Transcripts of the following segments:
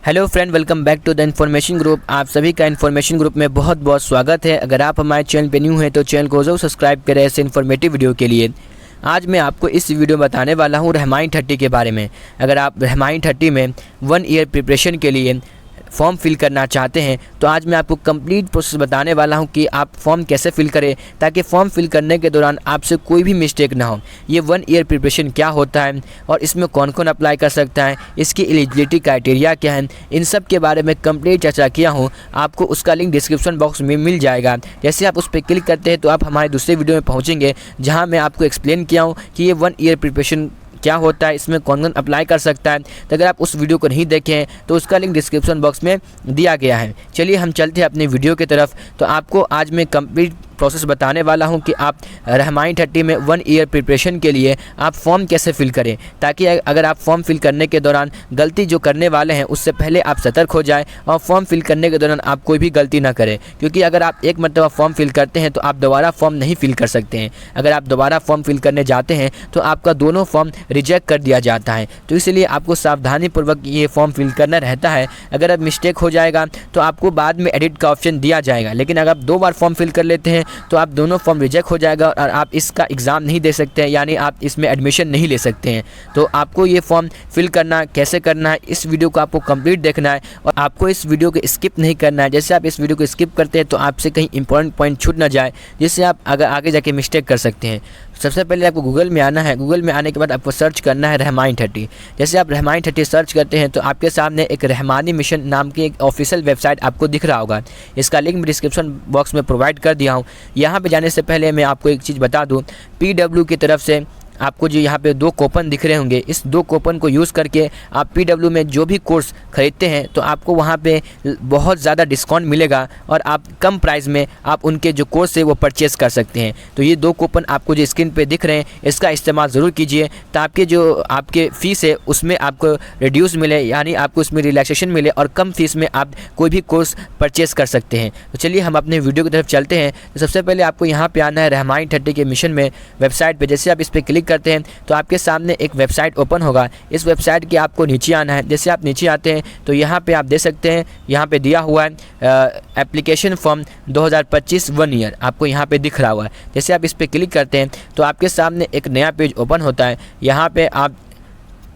Hello friend, welcome back to the information group. आप सभी का इन्फॉर्मेशन ग्रुप में बहुत बहुत स्वागत है। अगर आप हमारे चैनल पे न्यू हैं तो चैनल को जरूर सब्सक्राइब करें ऐसे इन्फॉर्मेटिव वीडियो के लिए। आज मैं आपको इस वीडियो में बताने वाला हूं रहमाइन 30 के बारे में। अगर आप रहमाइन 30 में 1 ईयर प्रिपरेशन के लिए फॉर्म फिल करना चाहते हैं तो आज मैं आपको कंप्लीट प्रोसेस बताने वाला हूं कि आप फॉर्म कैसे फिल करें ताकि फॉर्म फिल करने के दौरान आपसे कोई भी मिस्टेक ना हो। ये 1 ईयर प्रिपरेशन क्या होता है और इसमें कौन कौन अप्लाई कर सकता है, इसकी एलिजिबिलिटी क्राइटेरिया क्या है, इन सब के बारे में कंप्लीट चर्चा किया हूँ। आपको उसका लिंक डिस्क्रिप्शन बॉक्स में मिल जाएगा। जैसे आप उस पर क्लिक करते हैं तो आप हमारे दूसरे वीडियो में पहुँचेंगे जहाँ मैं आपको एक्सप्लेन किया हूँ कि ये 1 ईयर प्रिपरेशन क्या होता है, इसमें कौन कौन अप्लाई कर सकता है। तो अगर आप उस वीडियो को नहीं देखे हैं तो उसका लिंक डिस्क्रिप्शन बॉक्स में दिया गया है। चलिए हम चलते हैं अपने वीडियो की तरफ। तो आपको आज मैं कंप्लीट प्रोसेस बताने वाला हूं कि आप रहमाइन 30 में 1 ईयर प्रिपरेशन के लिए आप फॉर्म कैसे फिल करें ताकि अगर आप फॉर्म फिल करने के दौरान गलती जो करने वाले हैं उससे पहले आप सतर्क हो जाएं और फॉर्म फिल करने के दौरान आप कोई भी गलती ना करें। क्योंकि अगर आप एक मरतबा फॉर्म फिल करते हैं तो आप दोबारा फॉर्म नहीं फिल कर सकते हैं। अगर आप दोबारा फॉर्म फिल करने जाते हैं तो आपका दोनों फॉर्म रिजेक्ट कर दिया जाता है। तो इसलिए आपको सावधानीपूर्वक ये फॉर्म फिल करना रहता है। अगर अब मिस्टेक हो जाएगा तो आपको बाद में एडिट का ऑप्शन दिया जाएगा, लेकिन अगर आप 2 बार फॉर्म फिल कर लेते हैं तो आप दोनों फॉर्म रिजेक्ट हो जाएगा और आप इसका एग्ज़ाम नहीं दे सकते हैं, यानी आप इसमें एडमिशन नहीं ले सकते हैं। तो आपको ये फॉर्म फिल करना कैसे करना है, इस वीडियो को आपको कंप्लीट देखना है और आपको इस वीडियो को स्किप नहीं करना है। जैसे आप इस वीडियो को स्किप करते हैं तो आपसे कहीं इंपॉर्टेंट पॉइंट छूट ना जाए जिससे आप अगर आगे जाके मिस्टेक कर सकते हैं। सबसे पहले आपको गूगल में आना है। गूगल में आने के बाद आपको सर्च करना है रहमाइन 30। जैसे आप रहमाइन 30 सर्च करते हैं तो आपके सामने एक रहमानी मिशन नाम की एक ऑफिशियल वेबसाइट आपको दिख रहा होगा। इसका लिंक मैं डिस्क्रिप्शन बॉक्स में प्रोवाइड कर दिया हूँ। यहाँ पे जाने से पहले मैं आपको एक चीज़ बता दूँ, PW की तरफ से आपको जो यहाँ पे 2 कूपन दिख रहे होंगे, इस 2 कूपन को यूज़ करके आप PW में जो भी कोर्स खरीदते हैं तो आपको वहाँ पे बहुत ज़्यादा डिस्काउंट मिलेगा और आप कम प्राइस में आप उनके जो कोर्स है वो परचेज़ कर सकते हैं। तो ये 2 कूपन आपको जो स्क्रीन पे दिख रहे हैं इसका इस्तेमाल ज़रूर कीजिए ताकि जो आपके फ़ीस है उसमें आपको रिड्यूस मिले, यानी आपको उसमें रिलैक्सेशन मिले और कम फीस में आप कोई भी कोर्स परचेज़ कर सकते हैं। तो चलिए हम अपने वीडियो की तरफ चलते हैं। तो सबसे पहले आपको यहाँ पर आना है रहमाइन 30 के मिशन में वेबसाइट पर। जैसे आप इस पर क्लिक करते हैं तो आपके सामने एक वेबसाइट ओपन होगा। इस वेबसाइट के आपको नीचे आना है। जैसे आप नीचे आते हैं तो यहाँ पे आप देख सकते हैं, यहाँ पे दिया हुआ है एप्लीकेशन फॉर्म 2025 1 ईयर, आपको यहाँ पे दिख रहा हुआ है। जैसे आप इस पर क्लिक करते हैं तो आपके सामने एक नया पेज ओपन होता है। यहाँ पे आप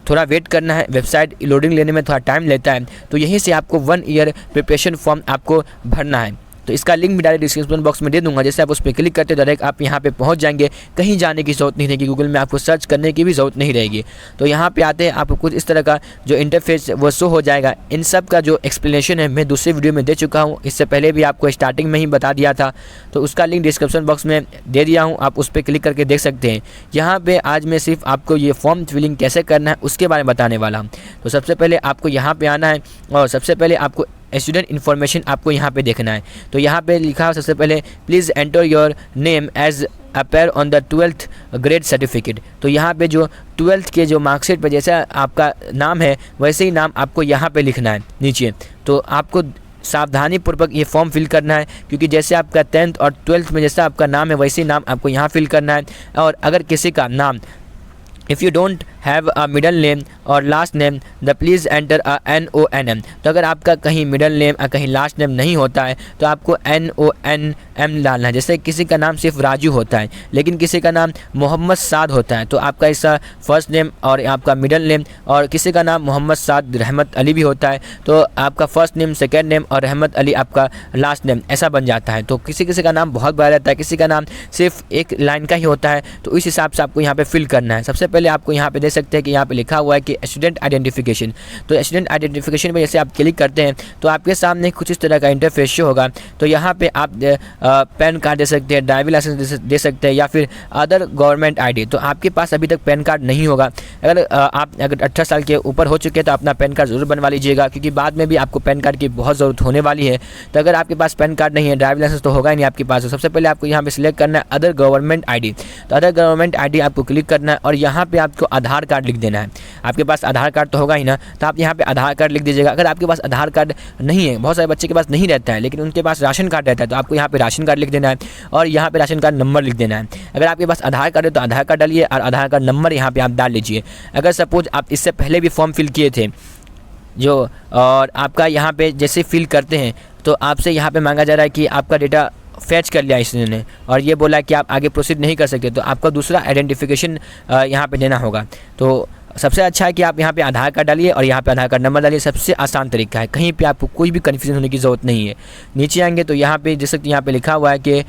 थोड़ा वेट करना है, वेबसाइट लोडिंग लेने में थोड़ा टाइम लेता है। तो यहीं से आपको 1 ईयर प्रिपरेशन फॉर्म आपको भरना है। तो इसका लिंक भी डायरेक्ट डिस्क्रिप्शन बॉक्स में दे दूंगा। जैसे आप उस पर क्लिक करते डायरेक्ट आप यहाँ पे पहुँच जाएंगे, कहीं जाने की ज़रूरत नहीं रहेगी, गूगल में आपको सर्च करने की भी ज़रूरत नहीं रहेगी। तो यहाँ पे आते हैं आपको कुछ इस तरह का जो इंटरफेस वो शो हो जाएगा। इन सब का जो एक्सप्लेनेशन है मैं दूसरे वीडियो में दे चुका हूँ, इससे पहले भी आपको स्टार्टिंग में ही बता दिया था। तो उसका लिंक डिस्क्रिप्शन बॉक्स में दे दिया हूँ, आप उस पर क्लिक करके देख सकते हैं। यहाँ पर आज मैं सिर्फ आपको ये फॉर्म फिलिंग कैसे करना है उसके बारे में बताने वाला हूँ। तो सबसे पहले आपको यहाँ पर आना है और सबसे पहले आपको स्टूडेंट इन्फॉर्मेशन आपको यहाँ पे देखना है। तो यहाँ पे लिखा है सबसे पहले please enter your name as appear on the 12th grade certificate. तो यहाँ पे जो 12th के जो मार्कशीट पे जैसा आपका नाम है वैसे ही नाम आपको यहाँ पे लिखना है नीचे। तो आपको सावधानीपूर्वक ये फॉर्म फिल करना है क्योंकि जैसे आपका 10th और 12th में जैसा आपका नाम है वैसे ही नाम आपको यहाँ फिल करना है। और अगर किसी का नाम if you don't have a middle name और last name the please enter a NONM। तो अगर आपका कहीं मिडल नेम और कहीं लास्ट नेम नहीं होता है तो आपको NONM डालना है। जैसे किसी का नाम सिर्फ राजू होता है लेकिन किसी का नाम मोहम्मद साद होता है तो आपका इसका फर्स्ट नेम और आपका मिडल नेम, और किसी का नाम मोहम्मद साद रहमत अली भी होता है तो आपका फर्स्ट नेम सेकेंड नेम और रहमत अली आपका लास्ट नेम, ऐसा बन जाता है। तो किसी किसी का नाम बहुत बड़ा रहता है, किसी का नाम सिर्फ एक लाइन का ही होता है। तो इस हिसाब से आपको यहाँ पे फिल करना है। सबसे पहले आपको यहाँ पे देख सकते हैं कि यहाँ पे लिखा हुआ है कि स्टूडेंट आइडेंटिफिकेशन। तो स्टूडेंट आइडेंटिफिकेशन में जैसे आप क्लिक करते हैं तो आपके सामने कुछ इस तरह का इंटरफेस शो होगा। तो यहाँ पे आप पैन कार्ड दे सकते हैं, ड्राइविंग लाइसेंस दे सकते हैं या फिर अदर गवर्नमेंट ID। तो आपके पास अभी तक पैन कार्ड नहीं होगा। अगर आप 18 साल के ऊपर हो चुके हैं तो अपना पैन कार्ड ज़रूर बनवा लीजिएगा क्योंकि बाद में भी आपको पैन कार्ड की बहुत ज़रूरत होने वाली है। तो अगर आपके पास पैन कार्ड नहीं है, ड्राइविंग लाइसेंस तो होगा ही नहीं आपके पास, तो सबसे पहले आपको यहाँ पे सिलेक्ट करना है अदर गवर्नमेंट ID। तो अदर गवर्नमेंट ID आपको क्लिक करना है और यहाँ पे आपको आधार कार्ड लिख देना है। आपके पास आधार कार्ड तो होगा ही ना, तो आप यहाँ पे आधार कार्ड लिख दीजिएगा। अगर आपके पास आधार कार्ड नहीं है, बहुत सारे बच्चे के पास नहीं रहता है लेकिन उनके पास राशन कार्ड रहता है, तो आपको यहाँ पे राशन कार्ड लिख देना है और यहाँ पे राशन कार्ड नंबर लिख देना है। अगर आपके पास आधार कार्ड है तो आधार कार्ड डालिए और आधार कार्ड नंबर यहाँ पे आप डाल लीजिए। अगर सपोज आप इससे पहले भी फॉर्म फिल किए थे जो और आपका यहाँ पे जैसे फिल करते हैं तो आपसे यहाँ पे मांगा जा रहा है कि आपका डेटा फैच कर लिया इसने और ये बोला कि आप आगे प्रोसीड नहीं कर सकते, तो आपका दूसरा आइडेंटिफिकेशन यहाँ पे देना होगा। तो सबसे अच्छा है कि आप यहाँ पे आधार कार्ड डालिए और यहाँ पे आधार कार्ड नंबर डालिए, सबसे आसान तरीका है, कहीं पे आपको कोई भी कन्फ्यूजन होने की ज़रूरत नहीं है। नीचे आएंगे तो यहाँ पे जैसे कि यहाँ पे लिखा हुआ है कि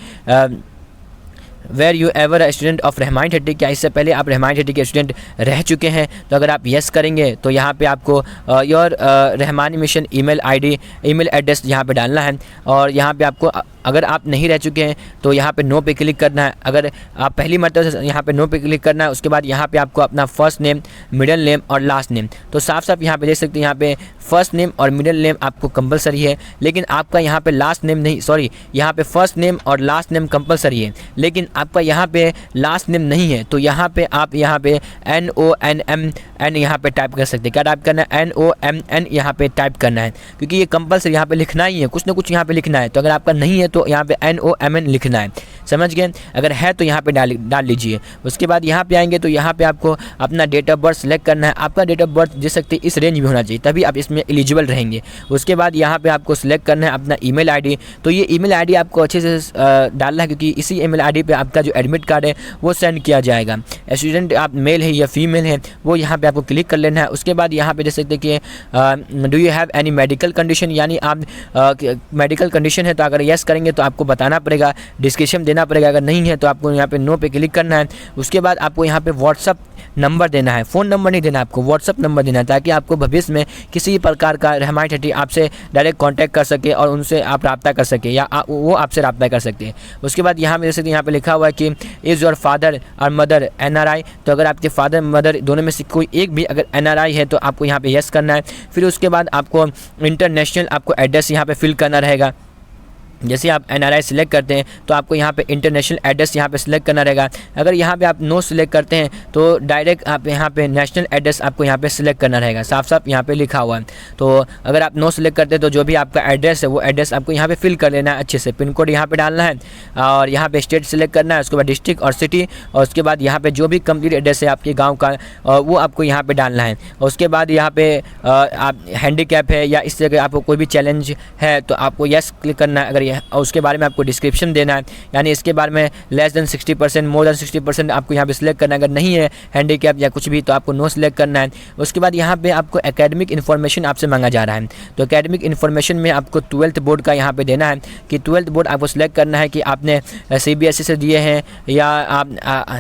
were you ever a student of रहमानी-30, क्या इससे पहले आप रहमानी-30 के स्टूडेंट रह चुके हैं? तो अगर आप येस करेंगे तो यहाँ पे आपको your Rahmani mission email ID, email address यहाँ पे डालना है और यहाँ पे आपको अगर आप नहीं रह चुके हैं तो यहाँ पे नो पे क्लिक करना है। अगर आप पहली मरतबा से यहाँ पे नो पे क्लिक करना है, उसके बाद यहाँ पे आपको अपना फर्स्ट नेम, मिडिल नेम और लास्ट नेम, तो साफ साफ यहाँ पे देख सकते हैं यहाँ पे फर्स्ट नेम और मिडिल नेम आपको कंपलसरी है, लेकिन आपका यहाँ पे लास्ट नेम नहीं, सॉरी यहाँ पे फर्स्ट नेम और लास्ट नेम कंपलसरी है, लेकिन आपका यहाँ पे लास्ट नेम नहीं है। तो यहाँ पे आप यहाँ पे NONMN यहाँ पे टाइप कर सकते हैं। क्या टाइप करना है? NOMN यहाँ पे टाइप करना है, क्योंकि ये कंपलसरी यहाँ पे लिखना ही है, कुछ ना कुछ यहाँ पे लिखना है। तो अगर आपका नहीं है तो यहाँ पे NOMN लिखना है, समझ गए? अगर है तो यहाँ पे डाल लीजिए। उसके बाद यहाँ पे आएंगे तो यहाँ पे आपको अपना डेट ऑफ बर्थ सेलेक्ट करना है। आपका डेट ऑफ बर्थ देख सकते इस रेंज में होना चाहिए, तभी आप इसमें एलिजिबल रहेंगे। उसके बाद यहाँ पे आपको सिलेक्ट करना है अपना ईमेल आईडी। तो ये ईमेल आईडी आपको अच्छे से डालना है, क्योंकि इसी ईमेल आईडी पे आपका जो एडमिट कार्ड है वो सेंड किया जाएगा। स्टूडेंट आप मेल है या फीमेल है वो यहाँ पे आपको क्लिक कर लेना है। उसके बाद यहाँ पे देख सकते कि do you have any medical condition, यानी आप मेडिकल कंडीशन है तो अगर येस करेंगे तो आपको बताना पड़ेगा, डिस्क्रिप्शन देना पड़ेगा। अगर नहीं है तो आपको यहाँ पे नो पे क्लिक करना है। उसके बाद आपको यहाँ पे व्हाट्सअप नंबर देना है, फ़ोन नंबर नहीं देना, आपको व्हाट्सअप नंबर देना है, ताकि आपको भविष्य में किसी प्रकार का रहमानी-30 आपसे डायरेक्ट कांटेक्ट कर सके और उनसे आप रब्ता कर सके या वो आपसे रब्ता कर सकते हैं। उसके बाद यहाँ पे जैसे यहाँ पे लिखा हुआ है कि इज़ योर फादर और मदर NRI, तो अगर आपके फादर मदर दोनों में से कोई एक भी अगर NRI है तो आपको यहाँ पे येस करना है। फिर उसके बाद आपको इंटरनेशनल आपको एड्रेस यहाँ पे फिल करना रहेगा। जैसे आप NRI सिलेक्ट करते हैं तो आपको यहाँ पे इंटरनेशनल एड्रेस यहाँ पे सिलेक्ट करना रहेगा। अगर यहाँ पे आप नो सिलेक्ट करते हैं तो डायरेक्ट आप यहाँ पे नेशनल एड्रेस आपको यहाँ पे सिलेक्ट करना रहेगा, साफ साफ यहाँ पे लिखा हुआ है। तो अगर आप नो सिलेक्ट करते हैं तो जो भी आपका एड्रेस है वो एड्रेस आपको यहाँ पे फिल कर लेना है अच्छे से। पिन कोड यहाँ पे डालना है और यहाँ पे स्टेट सिलेक्ट करना है, उसके बाद डिस्ट्रिक्ट और सिटी, और उसके बाद यहाँ पे जो भी कंप्लीट एड्रेस है आपके गाँव का वो आपको यहाँ पे डालना है। और उसके बाद यहाँ पे आप हैंडीकैप है या इस तरह आपको कोई भी चैलेंज है तो आपको येस क्लिक करना है। अगर और उसके बारे में आपको डिस्क्रिप्शन देना है, यानी इसके बारे में लेस देन 60%, मोर देन 60% आपको यहाँ पे सिलेक्ट करना है। अगर नहीं है हैंडीकैप या कुछ भी तो आपको नो सिलेक्ट करना है। उसके बाद यहाँ पे आपको एकेडमिक इन्फॉर्मेशन आपसे मांगा जा रहा है, तो एकेडमिक इन्फॉर्मेशन में आपको 12th बोर्ड का यहाँ पे देना है कि 12th बोर्ड आपको सिलेक्ट करना है कि आपने CBSE से दिए हैं या आप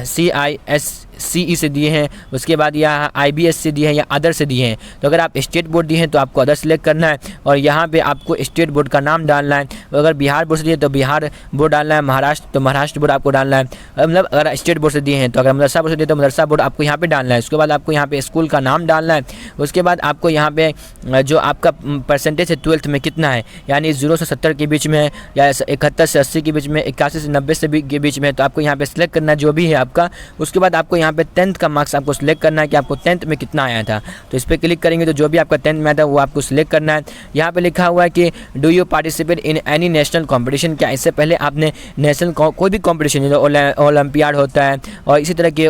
CISCE से दिए हैं, उसके बाद या IBS से दिए हैं या अदर से दिए हैं। तो अगर आप स्टेट बोर्ड दिए हैं तो आपको अदर सिलेक्ट करना है और यहाँ पे आपको स्टेट बोर्ड का नाम डालना है। अगर बिहार बोर्ड से दिए तो बिहार बोर्ड डालना है, महाराष्ट्र तो महाराष्ट्र बोर्ड आपको डालना है। मतलब अगर स्टेट बोर्ड से दिए हैं तो अगर मदरसा बोर्ड से दिए तो मदरसा बोर्ड आपको यहाँ पे डालना है। उसके बाद आपको यहाँ पे स्कूल का नाम डालना है। उसके बाद आपको यहाँ पे जो आपका परसेंटेज है 12th में कितना है, यानी 0 से 70 के बीच में है या 71 से 80 के बीच में, 81 से 90 से के बीच में, तो आपको यहाँ पे सिलेक्ट करना है जो भी है आपका। उसके बाद आपको यहाँ पे 10th का मार्क्स आपको सिलेक्ट करना है कि आपको 10th में कितना आया था। तो इस पर क्लिक करेंगे तो जो भी आपका 10th में आया था वो आपको सिलेक्ट करना है। यहाँ पे लिखा हुआ है कि do you participate in any national competition, क्या इससे पहले आपने नेशनल कोई भी कॉम्पिटिशन जैसे ओलंपियाड होता है और इसी तरह के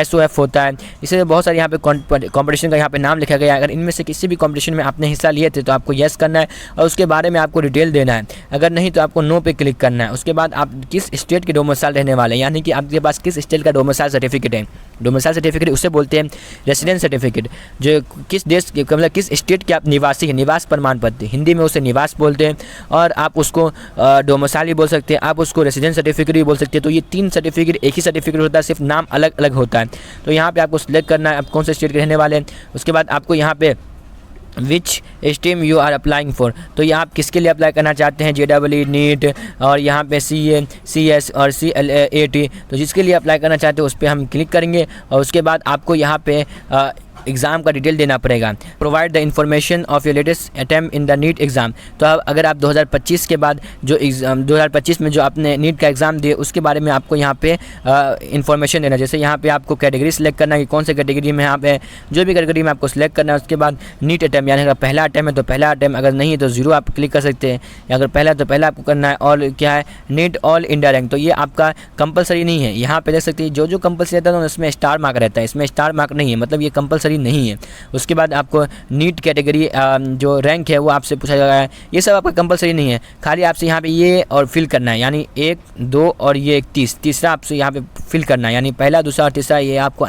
SOF होता है, इसी बहुत सारे यहाँ पे कॉम्पिटिशन का यहाँ पे नाम लिखा गया है। अगर इनमें से किसी भी कॉम्पिटिशन में आपने हिस्सा लिए थे तो आपको येस करना है और उसके बारे में आपको डिटेल देना है। अगर नहीं तो आपको नो पे क्लिक करना है। उसके बाद आप किस स्टेट के डोमिसाइल रहने वाले हैं, यानी कि आपके पास किस स्टेट का डोमिसाइल सर्टिफिकेट है। डोमिसाइल सर्टिफिकेट उसे बोलते हैं रेसिडेंस सर्टिफिकेट, जो किस देश के मतलब किस स्टेट के आप निवासी हैं, निवास प्रमाण पत्र, हिंदी में उसे निवास बोलते हैं। और आप उसको डोमिसाइल भी बोल सकते हैं, आप उसको रेसिडेंस सर्टिफिकेट भी बोल सकते हैं। तो ये 3 सर्टिफिकेट एक ही सर्टिफिकेट होता है, सिर्फ नाम अलग अलग होता है। तो यहाँ पे आपको सिलेक्ट करना है आप कौन से स्टेट के रहने वाले हैं। उसके बाद आपको यहाँ पे which stream you are applying for, तो ये आप किसके लिए अप्लाई करना चाहते हैं, JEE नीट और यहाँ पे CA CS और CLAT, तो जिसके लिए अप्लाई करना चाहते हैं उस पर हम क्लिक करेंगे। और उसके बाद आपको यहाँ पे एग्ज़ाम का डिटेल देना पड़ेगा। Provide the information of your latest attempt in the NEET exam, तो अब अगर आप 2025 के बाद जो एग्ज़ाम 2025 में जो आपने नीट का एग्ज़ाम दिए उसके बारे में आपको यहाँ पे इन्फॉर्मेशन देना। जैसे यहाँ पे आपको कैटेगरी सिलेक्ट करना है कि कौन से कैटेगरी में यहाँ पे जो भी कैटेगरी में आपको सिलेक्ट करना है। उसके बाद नीट अटैम्प्ट, यानी अगर पहला अटैम्प्ट है तो पहला अटैम्प्ट, अगर नहीं है तो 0 आप क्लिक कर सकते हैं, या अगर पहला है तो पहला आपको करना है। और क्या है नीट ऑल इंडिया रैंक, तो ये आपका कंपलसरी नहीं है। यहाँ पे देख सकते हैं जो कंपलसरी रहता है उसमें स्टार मार्क रहता है, इसमें स्टार मार्क नहीं है, मतलब ये कंपलसरी कंपलसरी नहीं है। उसके बाद आपको नीट कैटेगरी जो रैंक है वो आपसे पूछा जा रहा है, ये सब आपका कंपलसरी नहीं है। खाली आपसे यहाँ पे ये और फिल करना है, यानी 1, 2 और ये 31, तीसरा आपसे यहाँ पे फिल करना है, यानी पहला, दूसरा और तीसरा ये आपको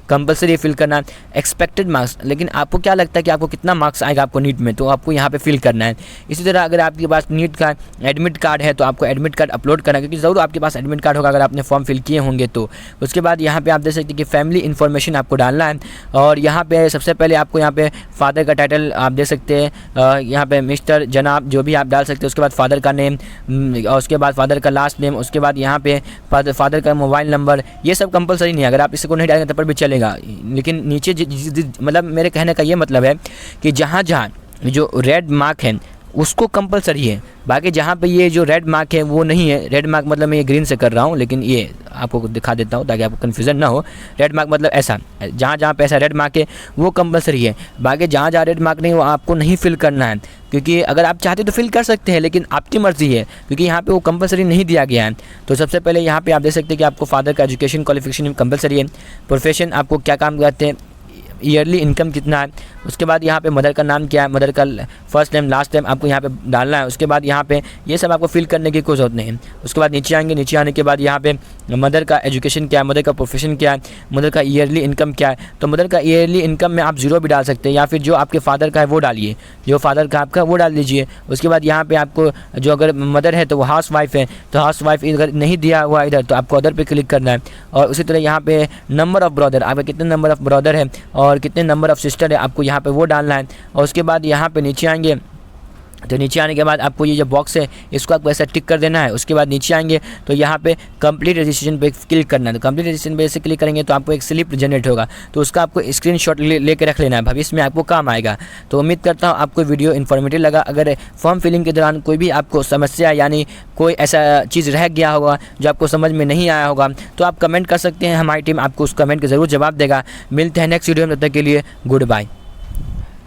कंपलसरी फिल करना है। एक्सपेक्टेड मार्क्स, लेकिन आपको क्या लगता है कि आपको कितना मार्क्स आएगा आपको नीट में, तो आपको यहाँ पे फिल करना है। इसी तरह अगर आपके पास नीट का एडमिट कार्ड है तो आपको एडमिट कार्ड अपलोड करना है, क्योंकि ज़रूर आपके पास एडमिट कार्ड होगा अगर आपने फॉर्म फिल किए होंगे तो। उसके बाद यहाँ पे आप देख सकते हैं कि फैमिली इन्फॉर्मेशन आपको डालना है, और यहाँ पे सबसे पहले आपको यहाँ पे फादर का टाइटल आप दे सकते हैं, यहाँ पे मिस्टर, जनाब, जो भी आप डाल सकते हैं। उसके बाद फादर का नेम, और उसके बाद फादर का लास्ट नेम, उसके बाद यहाँ पे फादर का मोबाइल नंबर। ये सब कंपलसरी नहीं है, अगर आप इसको नहीं डालेंगे तब पर भी चलेगा। लेकिन नीचे मतलब मेरे कहने का ये मतलब है कि जहाँ जहाँ जो रेड मार्क है उसको कंपलसरी है, बाकी जहाँ पे ये जो रेड मार्क है वो नहीं है। रेड मार्क मतलब मैं ये ग्रीन से कर रहा हूँ, लेकिन ये आपको दिखा देता हूँ ताकि आपको कन्फ्यूज़न ना हो। रेड मार्क मतलब ऐसा, जहाँ जहाँ पे ऐसा रेड मार्क है वो कंपलसरी है, बाकी जहाँ जहाँ रेड मार्क नहीं वो आपको नहीं फिल करना है। क्योंकि अगर आप चाहते तो फिल कर सकते हैं, लेकिन आपकी मर्ज़ी है, क्योंकि यहाँ पे वो कंपलसरी नहीं दिया गया है। तो सबसे पहले यहाँ पे आप देख सकते हैं कि आपको फादर का एजुकेशन क्वालिफिकेशन कंपलसरी है, प्रोफेशन आपको क्या काम करते हैं, ईयरली इनकम कितना है, उसके बाद यहाँ पे मदर का नाम क्या है, मदर का फर्स्ट नेम लास्ट नेम आपको यहाँ पे डालना है। उसके बाद यहाँ पे ये सब आपको फिल करने की कोई ज़रूरत नहीं है। उसके बाद नीचे आएंगे, नीचे आने के बाद यहाँ पे मदर का एजुकेशन क्या है, मदर का प्रोफेशन क्या है, मदर का ईयरली इनकम क्या है। तो मदर का ईयरली इनकम में आप 0 भी डाल सकते हैं, या फिर जो आपके फादर का है वो डालिए, जो फादर का आपका वो डाल दीजिए। उसके बाद यहाँ पर आपको जो अगर मदर है तो वो हाउस वाइफ है, तो हाउस वाइफ अगर नहीं दिया हुआ इधर तो आपको अदर पर क्लिक करना है। और उसी तरह यहाँ पे नंबर ऑफ़ ब्रदर, आपका कितने नंबर ऑफ़ ब्रदर है और कितने नंबर ऑफ़ सिस्टर है आपको यहाँ पे वो डालना है। और उसके बाद यहाँ पे नीचे आएंगे, तो नीचे आने के बाद आपको ये जो बॉक्स है इसको आपको ऐसा टिक कर देना है। उसके बाद नीचे आएंगे तो यहाँ पे कंप्लीट रजिस्ट्रेशन पे क्लिक करना है। तो कंप्लीट रजिस्ट्रेशन पे ऐसे क्लिक करेंगे तो आपको एक स्लिप जनरेट होगा, तो उसका आपको स्क्रीनशॉट लेके रख लेना है, भविष्य में आपको काम आएगा। तो उम्मीद करता हूँ आपको वीडियो इन्फॉर्मेटिव लगा। अगर फॉर्म फिलिंग के दौरान कोई भी आपको समस्या यानी कोई ऐसा चीज़ रह गया होगा जो आपको समझ में नहीं आया होगा तो आप कमेंट कर सकते हैं, हमारी टीम आपको उस कमेंट का ज़रूर जवाब देगा। मिलते हैं नेक्स्ट वीडियो में, तब तक के लिए गुड बाय।